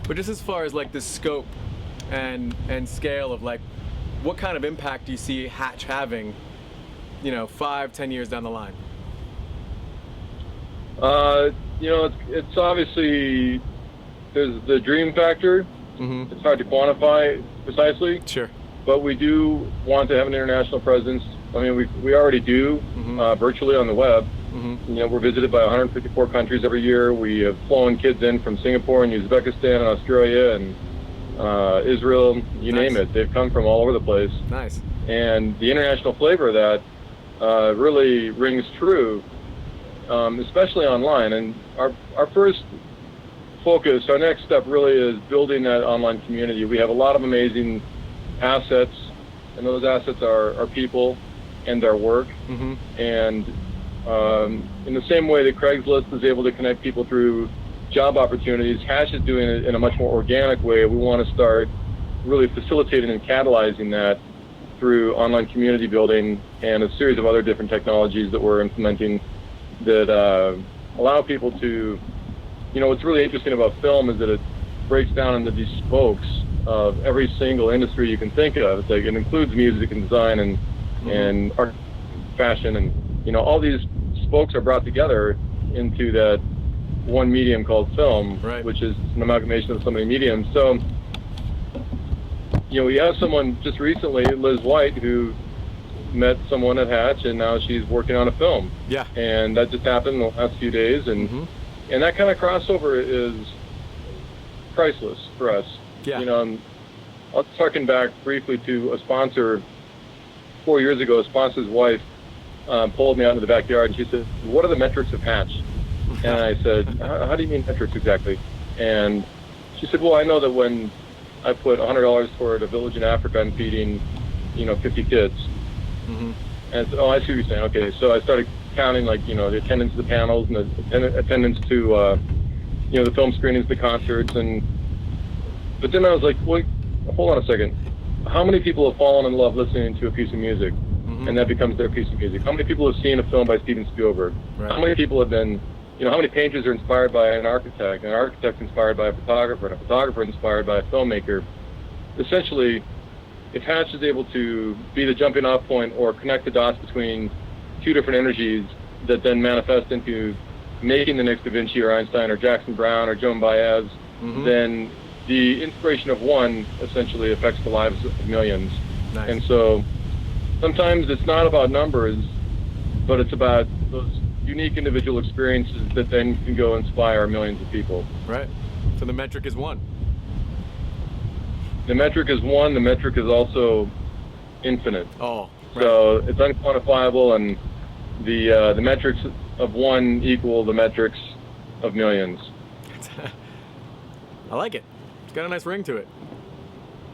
But just as far as like the scope and scale of like, what kind of impact do you see Hatch having, you know, 5-10 years down the line? You know, it's obviously, there's the dream factor. Mm-hmm. It's hard to quantify precisely. Sure. But we do want to have an international presence. I mean, we already do, Mm-hmm. virtually on the web. Mm-hmm. You know, we're visited by 154 countries every year. We have flown kids in from Singapore and Uzbekistan and Australia and Israel, you Nice. name it. They've come from all over the place. Nice. And the international flavor of that really rings true, especially online. And our first focus, our next step really is building that online community. We have a lot of amazing assets, and those assets are people and their work. Mm-hmm. And in the same way that Craigslist is able to connect people through job opportunities, Hatch is doing it in a much more organic way. We want to start really facilitating and catalyzing that through online community building and a series of other different technologies that we're implementing that allow people to, you know, what's really interesting about film is that it breaks down into these spokes of every single industry you can think of. It's like it includes music and design and Mm-hmm. and art, fashion, and you know, all these spokes are brought together into that one medium called film, Right. which is an amalgamation of so many mediums. So, you know, we have someone just recently, Liz White, who met someone at Hatch, and now she's working on a film. Yeah. And that just happened in the last few days, and Mm-hmm. and that kind of crossover is priceless for us. Yeah. You know, and I'll just harken back briefly to a sponsor. 4 years ago, a sponsor's wife pulled me out into the backyard, and she said, "What are the metrics of Hatch?" And I said, "How do you mean metrics exactly?" And she said, "Well, I know that when I put $100 toward a village in Africa, I'm feeding, you know, 50 kids." Mm-hmm. And I said, "Oh, I see what you're saying. Okay." So I started counting, like, you know, the attendance to the panels and the attendance to, you know, the film screenings, the concerts, but then I was like, wait, hold on a second. How many people have fallen in love listening to a piece of music, Mm-hmm. and that becomes their piece of music? How many people have seen a film by Steven Spielberg? Right. How many people have been, you know, how many painters are inspired by an architect inspired by a photographer, and a photographer inspired by a filmmaker? Essentially, if Hatch is able to be the jumping off point or connect the dots between two different energies that then manifest into making the next Da Vinci or Einstein or Jackson Browne or Joan Baez, Mm-hmm. then the inspiration of one essentially affects the lives of millions. Nice. And so sometimes it's not about numbers, but it's about those unique individual experiences that then can go inspire millions of people. Right. So the metric is one. The metric is one, the metric is also infinite. Oh. Right. So it's unquantifiable, and the metrics of one equal the metrics of millions. I like it. It's got a nice ring to it.